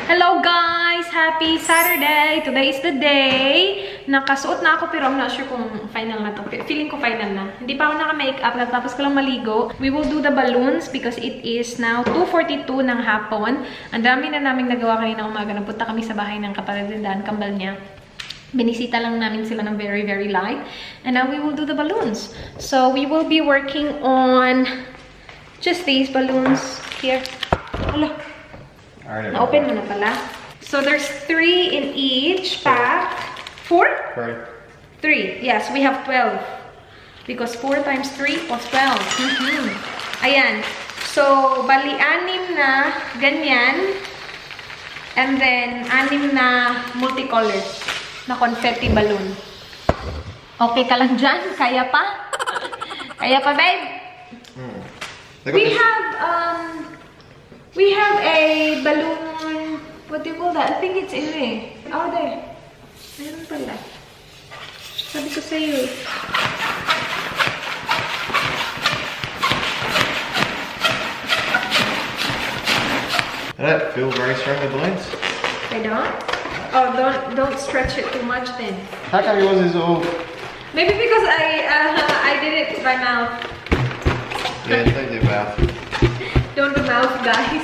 Hello guys! Happy Saturday! Today is the day. Nakasuot na ako pero I'm not sure kung final na to. Feeling ko final na. Hindi pa ako naka-makeup. Tapos ko lang maligo. We will do the balloons because it is now 2:42 ng hapon. Ang dami na naming nagawa kanina umaga. Napunta kami sa bahay ng kapatid ni Dan, kambal niya. Binisita lang namin sila ng very, very light. And now we will do the balloons. So we will be working on just these balloons here. Hello. Na-open mo na pala. So, there's 3 in each pack. 4? Right. 3. Yes, we have 12. Because 4 times 3 was 12. Ayan. So, bali 6 na ganyan. And then, 6 na multicolor na confetti balloon. Okay ka lang dyan? Kaya pa? Kaya pa, babe? We have a balloon, what do you call that? I think it's in there. Oh, there. Meron pala. Sabi ko sa'yo eh. I don't feel very strong with balloons. I don't? Oh, don't stretch it too much then. How come yours is all... Maybe because I did it by mouth. Yeah, don't do mouth. Don't do mouth, guys.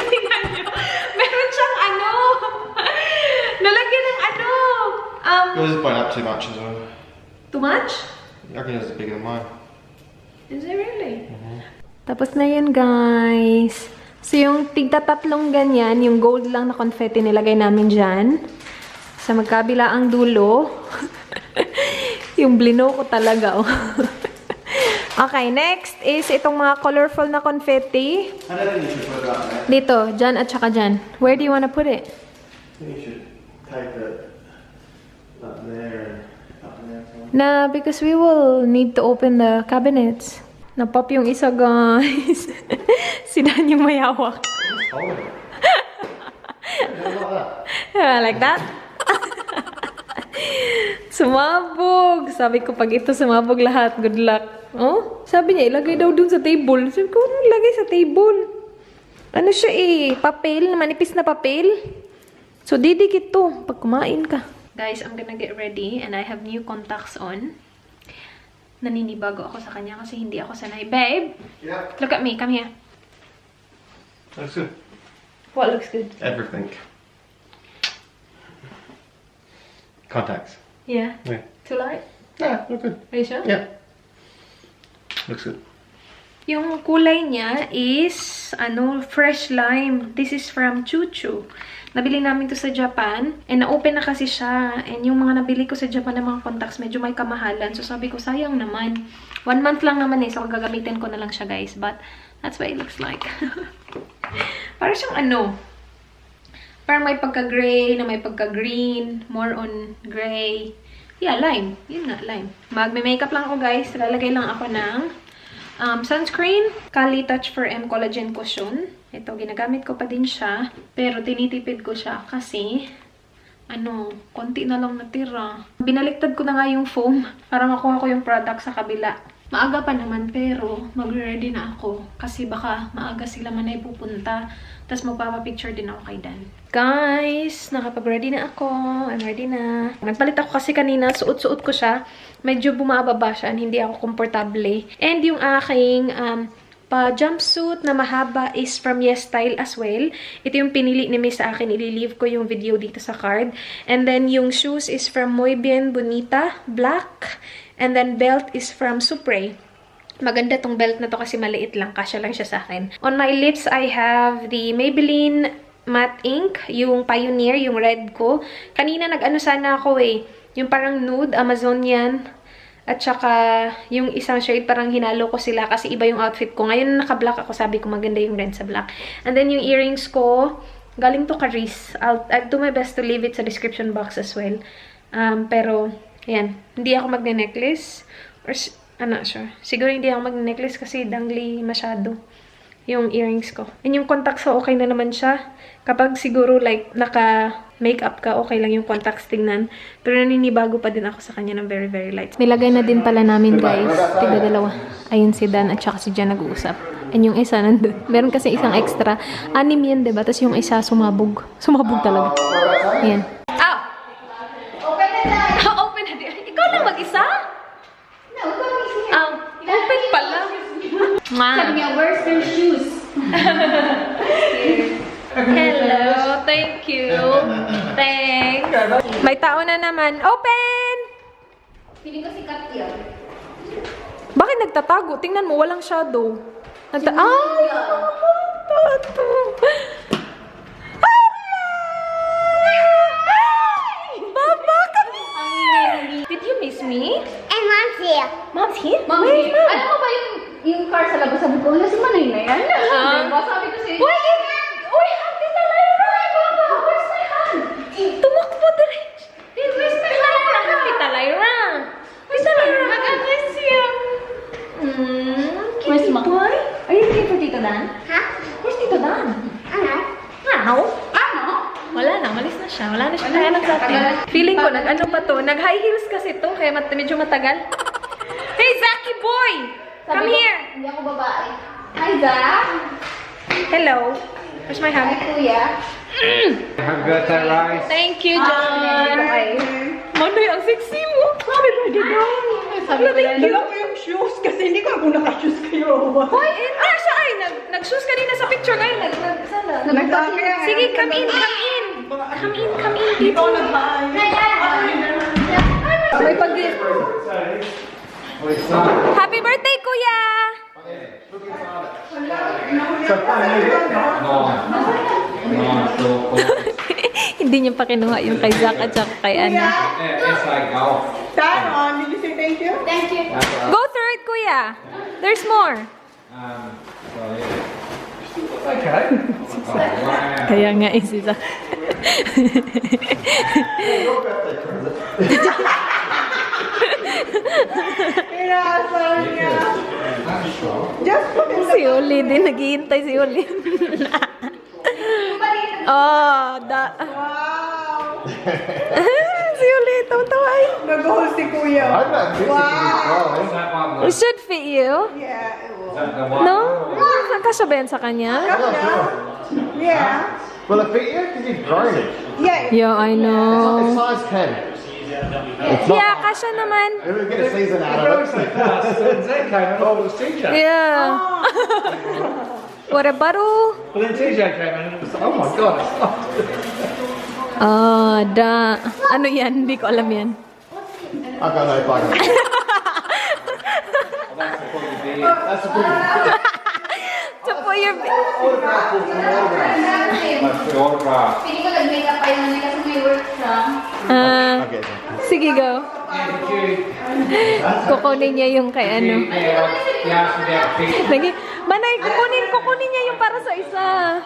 Tingnan nyo. Meron siyang ano. Nalagyan ng ano. Yours is blown up too much as well. Too much? I reckon yours is bigger than mine. Is it really? Tapos na yun, guys. So, yung tigta-tatlong ganyan, yung gold lang na confetti nilagay namin dyan. Sa magkabila ang dulo. Yung blino ko talaga, oh. Okay, next is itong mga colorful na confetti. I don't think you should put it up there. Dito, dyan at saka dyan. Where do you want to put it? I think you should take it up there and up there. Na, because we will need to open the cabinets. Napop yung isa, guys. Si Dan yung mayawak. Just hold it. Like that. Yeah, like that? Sumabog! Sabi ko, pag ito sumabog lahat, good luck. Oh? Sabi niya, ilagay daw dun sa table. Sabi ko, ano ilagay sa table? Ano siya eh? Papel, manipis na papel. So, didikit to pag kumain ka. Guys, I'm gonna get ready and I have new contacts on. Naninibago ako sa kanya kasi hindi ako sanay. Babe! Yeah. Look at me, come here. Looks good. What looks good? Everything. Contacts. Yeah. Yeah. Too light? Yeah, look good. Are you sure? Yeah. Looks good. Yung kulay niya is, fresh lime. This is from Chuchu. Nabili namin to sa Japan. And na-open na kasi siya. And yung mga nabili ko sa Japan ng mga contacts, medyo may kamahalan. So sabi ko, sayang naman. 1 month lang naman eh. So gagamitin ko na lang siya, guys. But that's what it looks like. Parang siyang parang may pagka-gray na may pagka-green. More on gray. Yeah, lime. Yun nga, lime. Magme-makeup lang ako, guys. Lalagay lang ako ng sunscreen. Kali Touch for M Collagen Cushion. Ito, ginagamit ko pa din siya. Pero tinitipid ko siya kasi, konti na lang natira. Binaliktad ko na nga yung foam para makuha ko yung product sa kabila. Maaga pa naman, pero mag-ready na ako. Kasi baka maaga sila man ay pupunta. Tapos magpapapicture din ako kay Dan. Guys, nakapag-ready na ako. I'm ready na. Nagpalit ako kasi kanina, suot-suot ko siya. Medyo bumababa siya, hindi ako komportable. And yung aking pa-jumpsuit na mahaba is from Yes Style as well. Ito yung pinili ni Miss sa akin. I-leave ko yung video dito sa card. And then yung shoes is from Muy Bien Bonita, black. And then belt is from Supre. Maganda tong belt na to kasi maliit lang. Kasya lang siya sa akin. On my lips, I have the Maybelline Matte Ink. Yung Pioneer, yung red ko. Kanina nag-ano sana ako eh. Yung parang nude, Amazonian. At saka yung isang shade parang hinalo ko sila kasi iba yung outfit ko. Ngayon naka-black ako. Sabi ko maganda yung red sa black. And then yung earrings ko, galing to Caris. I'll do my best to leave it sa description box as well. Pero, ayan. Hindi ako magne-necklace. Or, I'm not sure. Siguro hindi ako magne-necklace kasi dangly masyado yung earrings ko. And yung contacts ko, okay na naman siya. Kapag siguro like naka-makeup ka, okay lang yung contacts tingnan. Pero naninibago pa din ako sa kanya ng very, very light. Nilagay na din pala namin, guys. Tigda dalawa. Ayun si Dan at saka si Jan nag-uusap. And yung isa nandun. Meron kasi isang extra. 6 yan, diba? Tapos yung isa sumabog. Sumabog talaga. Ayan. Ow! Open na tayo! Open na tayo. Ikaw lang mag-isa? No, open pala. Sabi niya, where's your shoes? Hello, thank you. Thanks. May tao na naman. Open! Feeling ko si Kat yan. Bakit nagtatago? Tingnan mo, walang shadow. Ay! Tato! Baba ka! Did you miss me? And Mom's here. Mom's here? Mom's Where's here. Mom? Alam mo ba yung car sa labas? Sabi ko, wala si Manay na yan. Diba? Sabi ko sa'yo. Uy! Uy! Tita Lyra! Where's my hand? Tumakbo diretso! Where's my hand? Tita Lyra! Tita Lyra! Mag-address siya. Where's Mom? Boy? Are you looking for Tito Dan? Ha? Where's Tito Dan? Ano? Wala na, malis na siya. Wala na siya kaya sa atin. Feeling ko, nag-ano pa to? Nag-high heels kasi to, kaya medyo matagal. Hey, Zaki boy! Come here! Hindi ako babae. Hi, Zach. Hello. Where's my Hi, hubby? Kuya. Have birthday rice. Thank you, John. Manoy, ang sexy mo. Happy birthday, John. Sabi ko lang. Dala ko yung shoes kasi hindi ko ako naka-shoes kayo. Hoy, siya ay, nag-shoes kanina sa picture ngayon. Sana. Sige, come in. Come in, Hindi people. ko nag-buy. May pag-gift. Happy birthday, kuya! Hindi niya pa kinuha yung kay Zach at saka kay Anna. Taron, did you say thank you? Thank you. Go through it, kuya. There's more. Okay. Kaya nga eh, si Zach. Pinasal niya. Just put in the... Si Uli din, naghihintay si Uli. Oh, Wow! si Uli, tawa-tawa ay. Nag-hold si Kuya. I'm not busy Wow! It should fit you. Yeah, it will. No? Kasya ba yan sa kanya? Yeah. Will it fit you? Because you've grown it. Yeah. Yeah, I It's know. size 10. It's not. Yeah, kasya naman. We'll get a season out of it. Zach came and I was teacher. Yeah. What a baro. Well, then TJ came in and it was like, oh my god, it's not. Ano yan? Hindi ko alam yan. I've got no fucking. That's the point. To put your... Autograph book from autograph. That's the autograph. Feeling ko nag-makeup pa yung kasi may work siya. Okay. Sige, go. Kukunin niya yung kay ano. Lagi, Manay, kukunin niya yung para sa isa.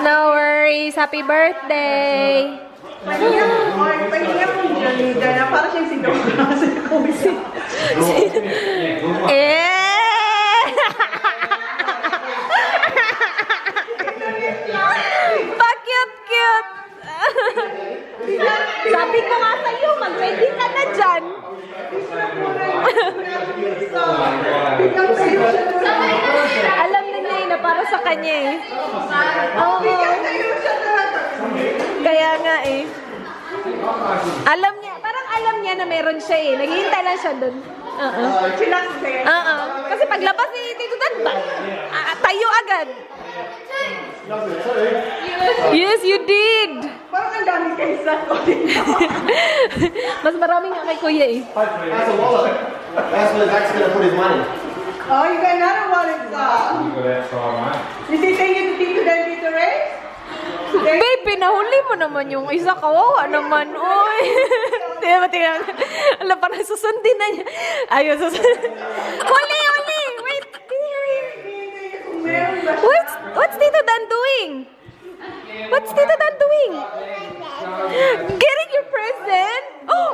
No worries. Happy birthday. Pahinga mo dyan, Dana. Para siyang si Dora sa komisi. Pa-cute-cute. Sabi ko nga sa'yo, mag-ready ka na dyan. Alam na niya na para sa kanya eh. Oo. Kaya nga eh. Alam niya, parang alam niya na meron siya eh. Naghihintay lang siya dun. Chillax din. Kasi paglabas ni Tito Dan, tayo agad. Yes, you did. Parang ang dami kayo sa Mas marami nga kay Kuya eh. That's a wallet. That's where Zach's going to put his money. Oh, you got another wallet, Zach. You got outside, mate. Is he taking you to Tito Dan, Tito Ray? Babe, pinahuli mo naman yung isa. Kawawa naman. Uy. Tingnan. Alam, parang susundin na niya. Ayun, susundin. Huli! Wait. What's Tito Dan doing? What's Tito Dan doing? Getting your present? Oh,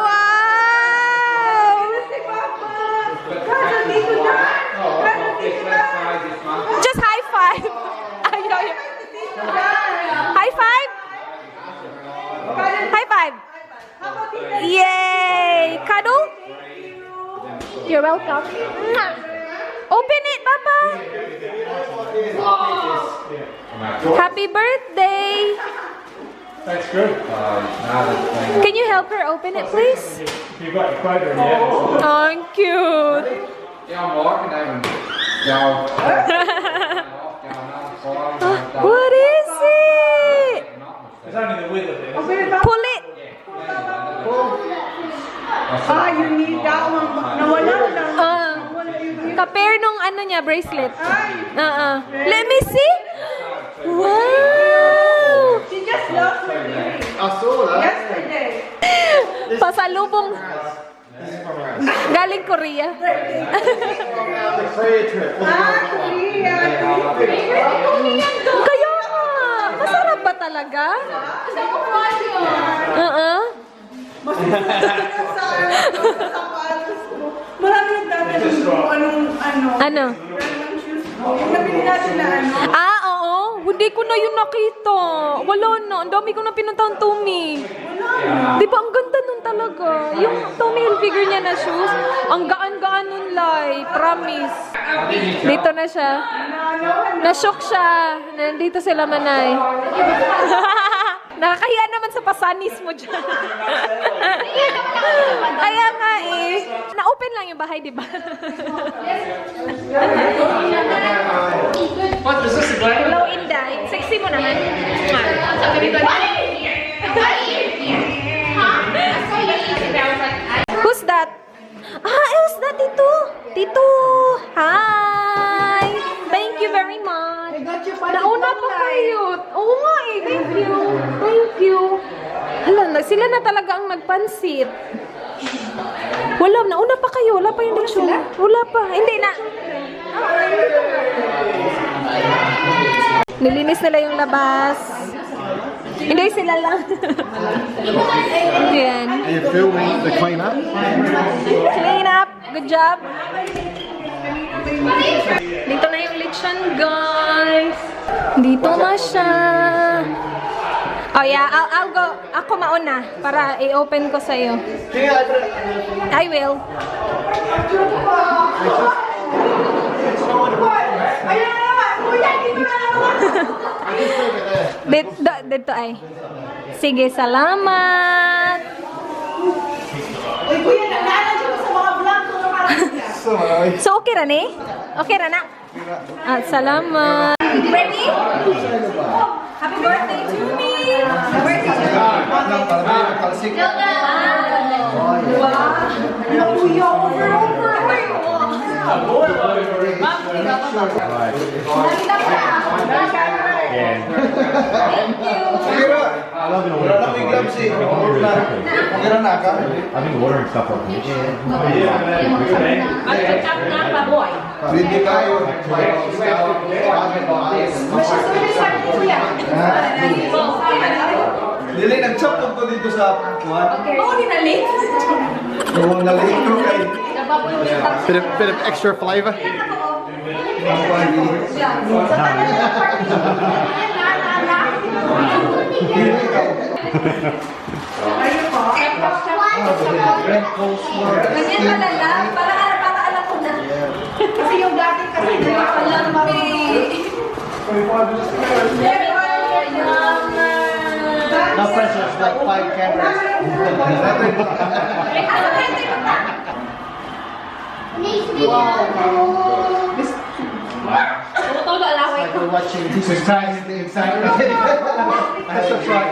wow! Just high five. Ayaw. High five? High five. Yay! Cuddle? You're welcome. Open it. Happy birthday! That's good. Can you help her open it, please? You've got your quota in there. Oh, cute! What is it? It's only the width of it. Pull it! Ah, you need that one. Nawala na. Ka-pair nung ano niya, bracelet. Let me see! Wow! She just lost her ring I saw that. yesterday. Pasalubong. Galing Korea. The Korea trip. Korea. Kaya nga! Masarap ba talaga? Marami nagtatanong kung ano. Ano? Random shoes mo. Yung nabili natin na ano. Ah, oo. Hindi ko na yun nakita. Wala na. Ang dami ko na pinuntang Tommy. Di ba, ang ganda nun talaga. Yung Tommy Hilfiger niya na shoes, ang gaan-gaan nun, Lai. Promise. Dito na siya. Na-shock siya. Nandito sila, Manay. Nakakahiya naman sa pasanis mo dyan. Kaya nga eh. Na-open lang yung bahay, di ba? What is this again? Hello, Inday. Sexy mo naman. Who's that? Ah, who's that, Tito? Tito! Hi! Thank you very much. Nauna pa kayo. Oo nga eh. Thank you. Thank you. Hala, sila na talaga ang nagpansit. Wala, nauna pa kayo. Wala pa yung leksyon. Wala pa. Hindi na. Nilinis nila yung labas. Hindi, sila lang. Yan. Are you filming the clean up? Clean up. Good job. Dito na yung lechon, guys. Dito na siya. Oh yeah, I'll go. Ako mauna para i-open ko sa'yo. I will. Dito ay. Sige, salamat. Uy, kuya, naglalan siya sa mga vlog ko. So, okay ra ni? Okay ra na? Ah, salamat. Ready? Happy birthday to me! Happy birthday to me! Ano, kuya, over. I think watering stuff like this. Hindi kayo. Dili, nag-chop ko dito sa kuwan. Oo, dinali. Yung nalito kay... Bit of extra flavour. Ganyan malala. Para alam ko na. Kasi yung dati kasi Alam mo. No pressure, it's like 5 cameras. Like we're watching this is time inside. That's a fright.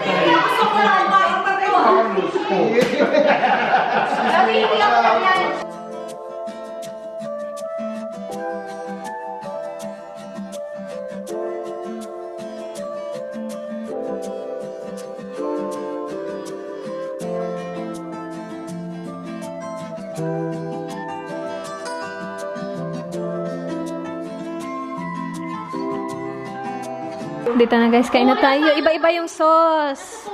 Dito na guys, kain na tayo. Iba-iba yung sauce.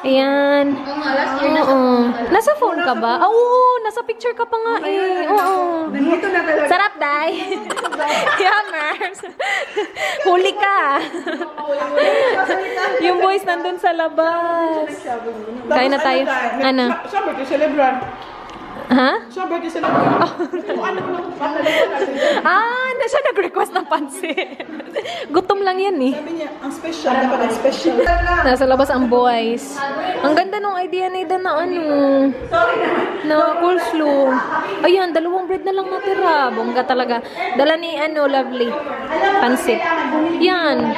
Ayan. Oo. Nasa phone ka ba? Oo, nasa picture ka pa nga eh. Oo. Nandito na talaga. Sarap, Day. Yummers. Huli ka. Yung boys nandun sa labas. Kain na tayo. Ano? Siya birthday celebrant. Ha? Siya birthday celebrant. Kung ano lang, Ah, na siya nag-request ng pansit. Gutom Medium lang yan eh. Sabi niya, ang special, dapat ang special. Nasa labas ang boys. Ang ganda nung idea ni Dan na ano, na coleslaw. Ayan, 2 bread na lang natira. Bongga talaga. Dala ni ano, Lovely. Pansit. Yan.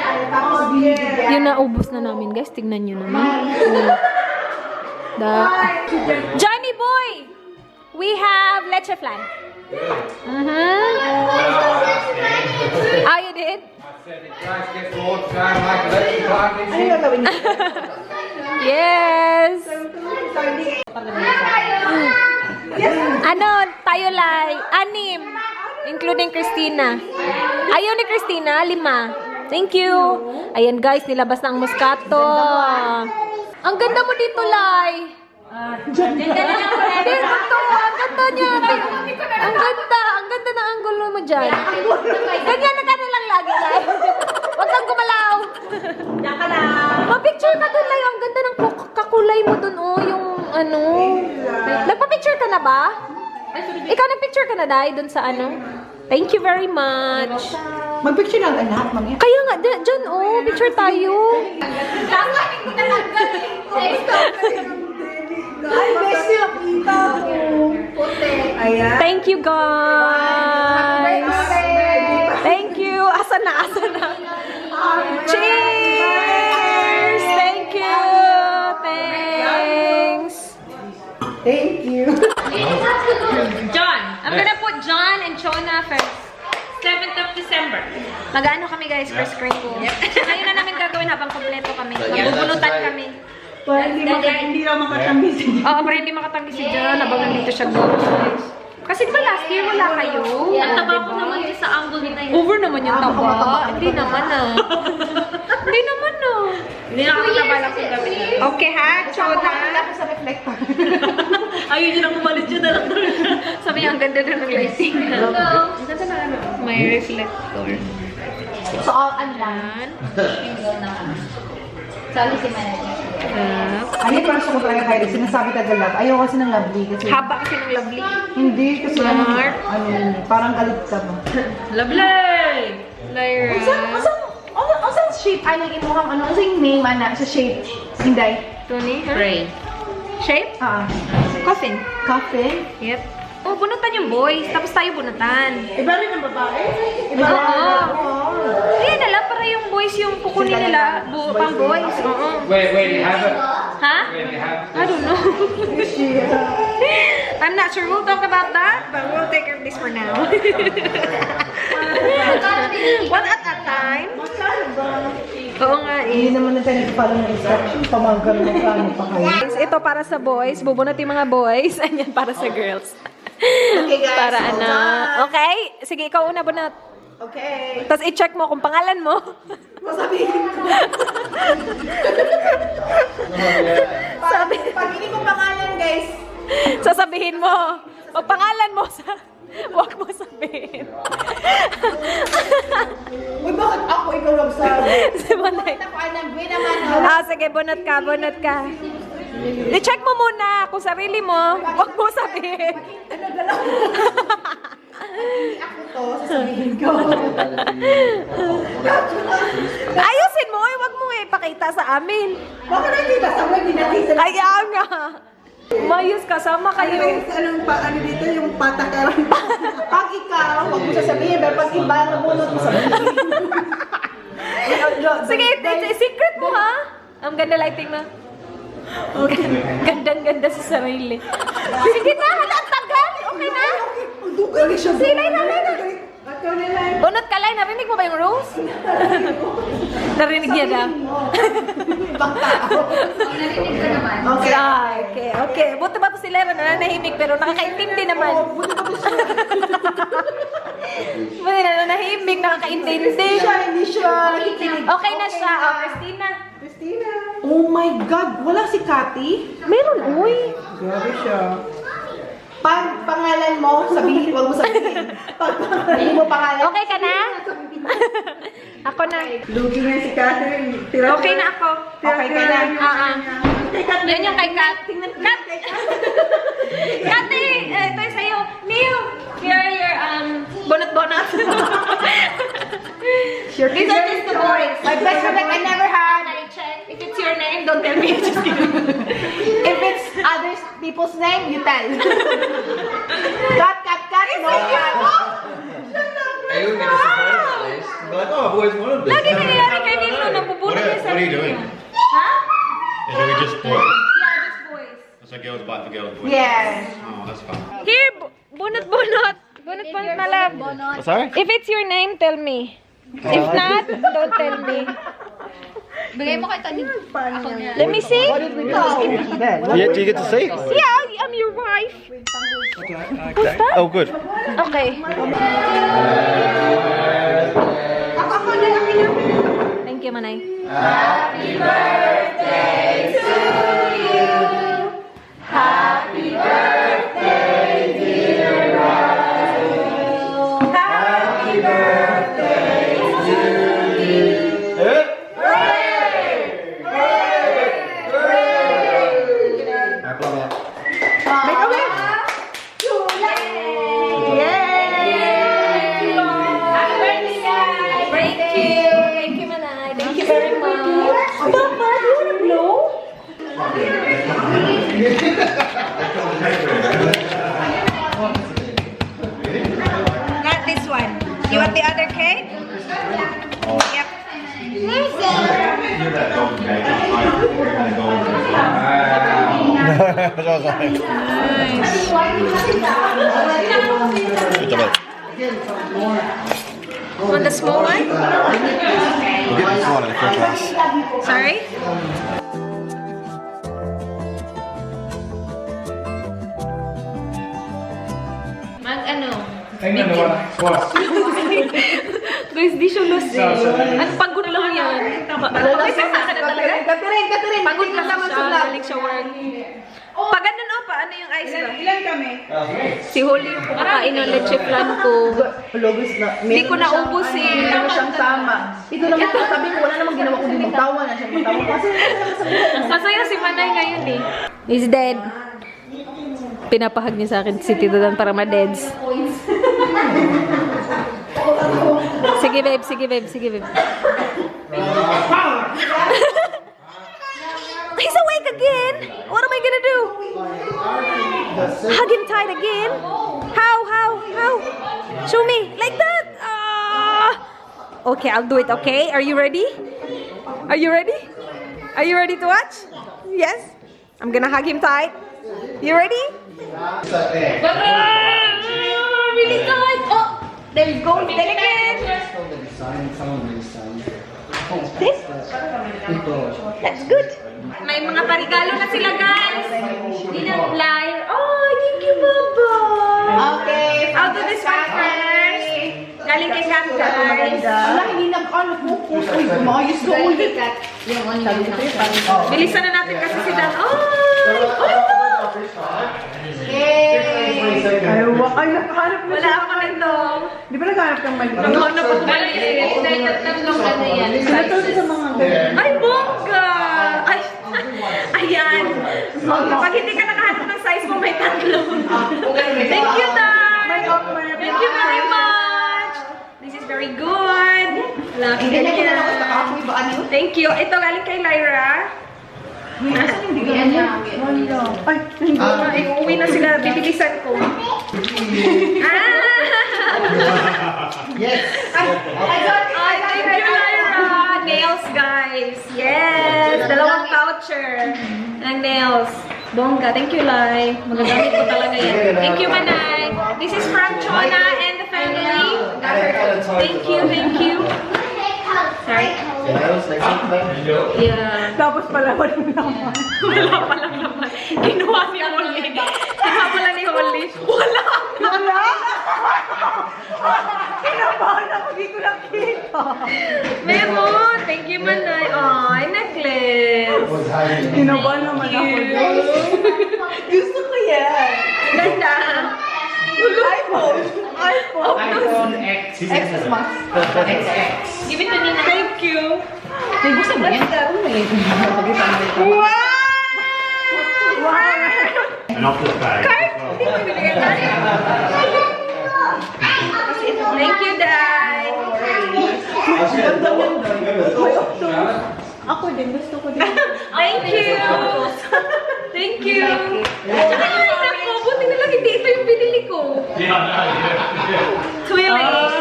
Yun na, ubos na namin. Guys, tignan nyo naman. Johnny boy! We have leche flan. Oh, you did? Ano yung gagawin niya? Yes! Ano, tayo lang, 6. Including Christina. Ayaw ni Christina, 5. Thank you. Ayan guys, nilabas na ang Moscato. Ang ganda mo dito, Lai. Dito, ang ganda niya. Ang ganda ng angulo mo dyan. Ganyan na ka na lang lagi, Lai. Huwag kang gumalaw. Pa-picture ka dun, Lai. Ang ganda ng kakulay mo dun, oh. Yung ano. Nagpa-picture ka na ba? Ikaw nag-picture ka na, Dai, dun sa ano? Thank you very much. Mag-picture na ang lahat, mami. Kaya nga, dyan, oh, picture tayo. Ay, best yung kita ko. Ayan. Thank you, guys. Thank you. Asa na? Cheers! Thank you. Thanks. Thank you. John. I'm gonna put John and Chona first. 7th of December. Mag-ano kami guys, first scrinkle. Ngayon na namin gagawin habang kompleto kami. Magbubunutan kami. Para hindi raw makatanggi si John. Oo, para hindi makatanggi si John habang nandito siya guys. Kasi diba last year wala kayo? Ang taba ko naman yung sa angle nila yun. Over naman yung taba. Hindi naman Hindi naman Hindi nakakataba lang kung gabi na. Okay ha, Chona. Wala ko sa reflector. Ayun yun ang umalit yun na lang. Sabi niya, ang ganda na ng lighting. Ang ganda na ano. May reflector. So, ano lang? Sali si manager. Ano yung crush ko talaga kayo? Sinasabi talaga love. Ayaw kasi ng lovely. Kasi Haba kasi ng lovely. hindi. Kasi Smart. parang galit ka mo. Lovely! Lyra. Ang shape? Ano yung imuhang ano? Ano yung name, ana? Sa shape? Hindi. Tony? Ray. Shape? Coffin. Coffin? Yep. Oh, bunutan yung boys. Tapos tayo bunutan. Iba rin ang babae? Iba Oo. rin. Ayan na lang, para yung boys yung kukunin nila. Pang boys. Oo. Wait, you have it? Ha? Wait, you have it? I don't know. I'm not sure. We'll talk about that, but we'll take care of this for now. One at a time. Oo nga Hindi naman na tayo nagpapalo ng instruction. Pamanggal mo ka, ano pa kayo. Ito para sa boys. Bubunot yung mga boys. Anyan para sa girls. Okay guys, Para hold ano. on. Okay? Sige, ikaw una bunot. Okay. Tapos i-check mo kung pangalan mo. Masabihin ko. Pag hindi ko pangalan guys, Sasabihin mo. Pag pangalan mo, huwag mo sabihin. uy bakit ako ikaw nagsabi? Si Manay. Ako ay nag-win naman. Sige, bunot ka, bunot ka. I-check mo muna kung sarili mo. Huwag mo sabihin. Ako to, sasabihin ko. Ayusin mo, huwag mo ipakita sa amin. Baka nakita sa web, hindi nakita. Kaya nga. Mayus, kasama kayo. Anong ano dito, yung patakaran. Pag ikaw, huwag mo sasabihin, pero pag iba, nabunot mo sabihin. Sige, secret mo ha. Ang ganda lighting na. Okay. Gandang-ganda sa sarili. Sige na, ang tagal. Okay na. Dugal siya. Sige, Lai na. Ikaw na lang. Bunot ka, Lai. Narinig mo ba yung rose? Narinig niya na. Ibang tao. Narinig ko naman. Okay. Buti ba ito si Lera na nanahimik pero nakakaintindi naman. Buti na nanahimik, nakakaintindi. Hindi siya. Okay na siya. Oh, Christina. Christina. Oh my God, wala si Cathy? Meron, uy. Grabe siya. Pag pangalan mo, sabihin, huwag mo sabihin. Pag hindi mo pangalan. Okay ka na? Ako na. Lugi nga si Catherine. Okay na ako. Okay ka na. Yan yung kay Kat. Kat! Kati! Ito yung sa'yo. Neil! Here are your, bonot-bonot. Your These are just the boys. My best friend that I never had. If it's your name, don't tell me. Just kidding. If it's other people's name, you tell. Cut. No, Are you going to support this? Like, oh, I've always wanted this. Lagi nangyayari kay Nilo, nabubulong niya sa What are you doing? Ha? Is it just boys? Yeah, just boys. So girls bite for girls, boys. Yes. Oh, that's fun. Here, bunot-bunot. Bunot-bunot na love. Sorry? If it's your name, tell me. If not, don't tell me. Bigay mo kay Tony. Ako na. Let me see. Yeah, do you get to see? Yeah, I'm your wife. Oh, good. Okay. Thank you, Manay. Make a wish. Thank you, Manay. Thank you very much. Papa, do you wanna blow? Not this one. You want the other cake? Yep. Good job. Want the small one? We'll get this one in the quick class. Sorry? Mag-ano? Tingnan naman ang sauce. Guys, di siya lost eh. At pagod lang yan. Catherine. Pagod ka lang siya. Galing siya work. Pag ganun o pa, ano yung ice ba? Ilan kami? Si Holly yung kumakain ng leche flan ko. Logos na. Hindi ko naubos eh. Meron siyang tama. Ito naman sabi ko, wala namang ginawa kundi magtawa na siya. Kasi Masaya si Manay ngayon eh. He's dead. Pinapahag niya sa akin si Tito Dan para ma-deads. Sige babe. He's awake again! What am I gonna do? Hug him tight again? How? Show me! Like that! Okay, I'll do it, okay? Are you ready? Are you ready to watch? Yes? I'm gonna hug him tight. You ready? Really tight! Oh! There you go! Then again! This? That's good. May mga parigalo na sila, guys. Ninang flyer. Oh, thank you, Baba. okay. I'll do this one first. Galing kay Kat, guys. Wala, hindi nag-focus. Uy, mayos ka ulit. Yung ano yung Bilisan na natin kasi si Dan. Oh! Ay, nakahanap na Wala ako nito. Di ba naghanap kang mali? Naghanap ako mali. tatlong ano yan. Ito sa mga ganyan. Ay, bongga! Ay, ayan. Pag hindi ka nakahanap ng size mo, may tatlo. Thank you, Dan! Thank you very much! This is very good. Lucky Hindi na ko na yan. ako sa kapoy ba ano? Thank you. Ito galing kay Lyra. Bigyan niya. Ay, Uuwi na sila. Bibilisan ko. Yes. Ay, thank you, Lyra. Nails, guys. Yes. Dalawang voucher ng nails. Bongga. Thank you, Lai. Magagamit ko talaga yan. Thank you, Manay. This is from Chona and the family. Thank you. Sorry? Yeah. tapos pala wala naman. Wala pa lang naman. Ginawa ni Holly. Ginawa pala ni Holly. Wala! Wala? Kinabahan ako, di ko nakita. Meron! Thank you, Manay. Ay, necklace. Kinabahan naman ako. Gusto ko yan. Ganda. iPhone. X Max. Give it to Nina. Thank you. May gusto mo yan? Wow! And off this bag. Hindi mo binigay tayo. Thank you, Dad. Ako din, gusto ko din. Thank you! Thank you! Tsaka yung anak ko, buti na lang hindi ito yung binili ko. Twillies!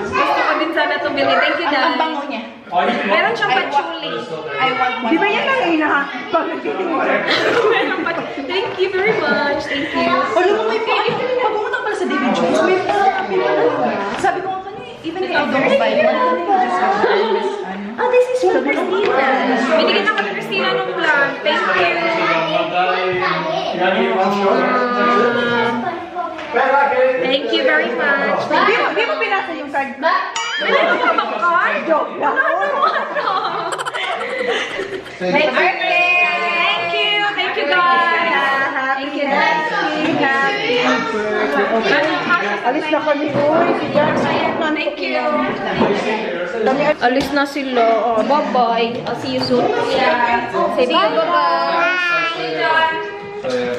Gusto ko din sana ito bilhin. Thank you, Ang Dad. bango niya. Meron siyang patchouli. I want one. Di ba yan ang Meron pa. Thank you very much. Thank you. Alam mo, may pag pumunta pala sa David Jones, may sabi ko nga kanina, even if I don't buy one, Oh, this is from Christina. Binigyan ako ni Christina nung vlog. Thank you. Thank you very much. Di mo pinasa yung card? Wala ka bang card? Joke lang. Thank you. Thank you, guys. Thank you, guys. Alis na kami. Uy, si Jan. Thank you. Alis na sila. Oh, bye-bye. I'll see you soon. Say bye.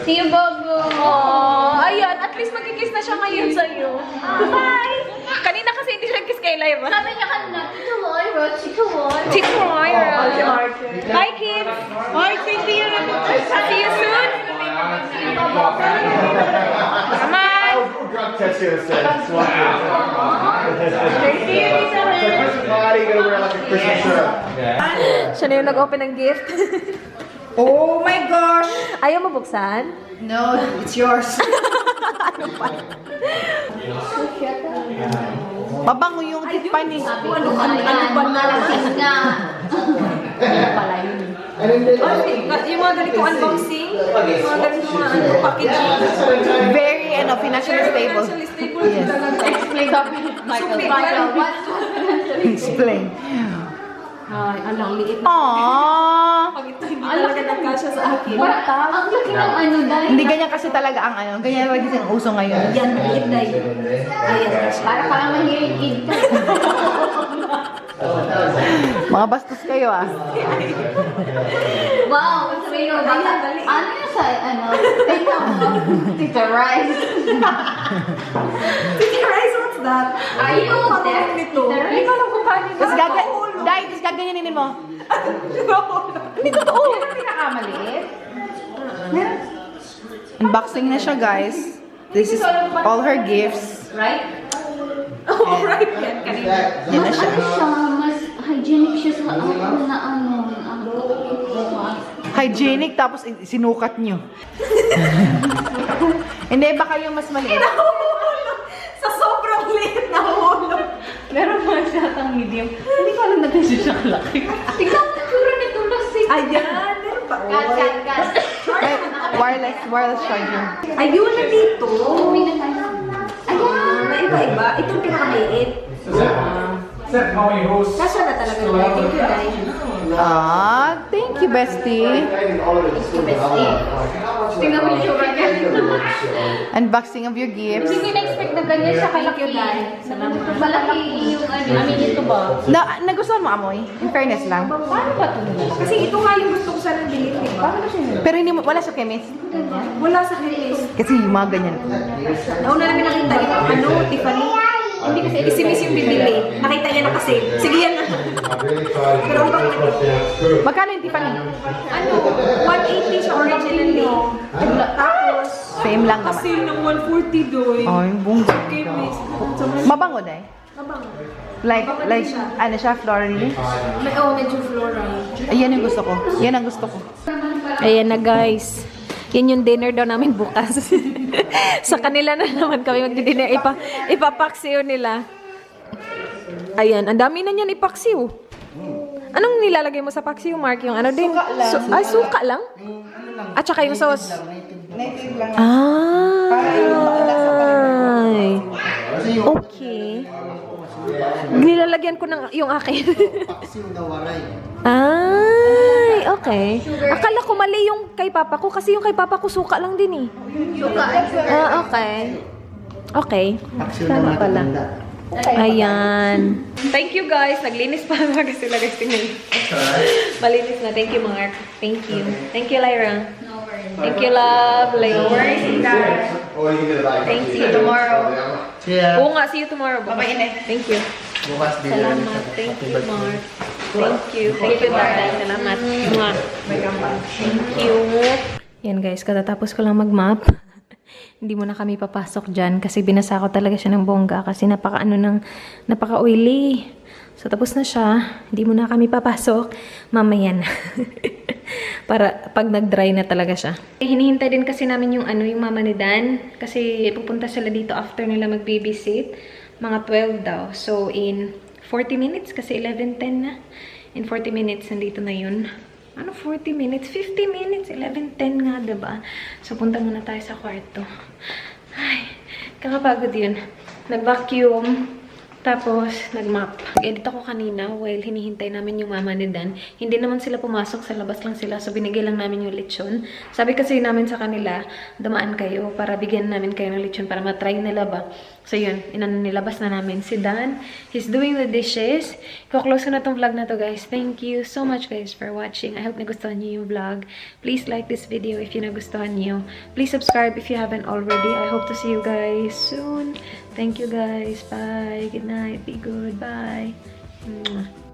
See you, Bobo. Oh, ayun. At least magkikiss na siya ngayon sa'yo. Bye! Kanina kasi hindi siya nag-kiss kay Lyra. Sabi niya kanina, Tito Lyra, Tito Lyra. Tito Lyra. Bye, kids! See you soon! Come on! Drug test here instead. Swap it. Christmas party, gonna wear like a Christmas shirt. Siya na yung nag-open ng gift. Oh my gosh! Ayaw mo buksan? No, it's yours. Mabango yung Tiffany. Ano ba nalasing na? Pala yun. Yung mga ganito unboxing, mga ganito mga packaging. Very, financially stable. Explain Michael, what's Explain. Ay, alang liit. Aww. Pag ito hindi talaga nagkasya sa akin. ang laki ng ano dahil Hindi ganyan kasi talaga ang ganyan lagi ang uso ngayon. Yan, maliit na yun. Ayan. para parang mahilig ka. Mga bastos kayo ah. Wow, sabi ko, ano yun sa, Tita Rice. Tita Rice, what's that? Are you there? Nito. Hindi ko alam kung paano yun. Tapos gaganyanin mo. Hindi totoo. Yan ang pinakamaliit. Unboxing na siya guys. This is all her gifts. Right? Oh, right. Yan, kanina. Yan na siya. Mas hygienic siya sa Hygienic tapos sinukat nyo. Hindi, baka yung mas maliit. Sa sobrang liit na hulog. Meron mo siya tang medium. Hindi ko alam na kasi siya kalaki. Tignan mo tsura nito kasi. Ayan, meron pa. Kat. Ay, wireless charger. Ayun na dito. Uwi na tayo. Ayan, na iba-iba. Itong pinakamaliit. Except how many hosts. Kasya na talaga. Thank you, guys. Thank you, bestie. Tingnan mo yung tsura niya. Unboxing of your gifts. Hindi ko na-expect na ganyan siya kalaki. Malaki yung ito ba? Nagustuhan mo amoy? In fairness lang. Paano ba ito? Kasi ito nga yung gusto ko sana bilhin. Pero hindi mo, wala sa chemist. Wala sa chemist. Kasi yung mga ganyan. Nauna namin nakita yung Tiffany. Hindi kasi isimis yung bibili. Nakita niya na kasi. Sige yan na. Pero ang bakit? Magkano yung Tiffany? 180 siya originally. Tapos, Same lang naman. kasi ng 140 doon. Oh, yung buong Chemist. Mabango na eh. Mabango. Like, ano siya, floral. Medyo floral. Ayan yung gusto ko. Yan ang gusto ko. Ayan na guys. Yan yung dinner daw namin bukas. Sa kanila na naman kami magdi-dinner. Ipapaksiw nila. Ayan, ang dami na niyan ipaksiw. Anong nilalagay mo sa paksiw, Mark? Yung ano din? Suka lang. At saka yung sauce. Ay. Okay. Nilalagyan ko ng yung akin. Ay, okay. Akala ko mali yung kay papa ko kasi yung kay papa ko suka lang din eh. Okay. Okay. Tama pala. Ayan. Thank you guys. Naglinis pa naman kasi sila guys. Malinis na. Thank you, Mark. Thank you. Thank you, Lyra. Thank you, love. No worries, guys. Thank you. Tomorrow. Oo nga, see you tomorrow. Bye-bye. Thank you. Bukas Salamat. Thank you, Mark. Thank you. Thank you, Dad. Salamat. Mwah. Thank you. Yan guys, katatapos ko lang mag-map. Hindi mo na kami papasok dyan kasi binasa ko talaga siya ng bongga kasi napaka-oily. So, tapos na siya. Hindi mo na kami papasok. Mamaya na. Para pag nag-dry na talaga siya. Hinihintay din kasi namin yung yung mama ni Dan. Kasi pupunta sila dito after nila mag-babysit. Mga 12 daw. So, in 40 minutes kasi 11:10 na. In 40 minutes, nandito na yun. Ano 40 minutes? 50 minutes. 11:10 nga, diba? So, punta muna tayo sa kwarto. Ay, kakapagod yun. Nag-vacuum. Tapos, nag-map. Nag-edit ako kanina while hinihintay namin yung mama ni Dan. Hindi naman sila pumasok. Sa labas lang sila. So, binigay lang namin yung lechon. Sabi kasi namin sa kanila, dumaan kayo para bigyan namin kayo ng lechon para matry nila ba. So, yun. Nilabas na namin si Dan. He's doing the dishes. Ko-close ko na tong vlog na to, guys. Thank you so much, guys, for watching. I hope nagustuhan niyo yung vlog. Please like this video if you nagustuhan niyo. Please subscribe if you haven't already. I hope to see you guys soon. Thank you, guys. Bye. Good night. Be good. Bye. Mwah.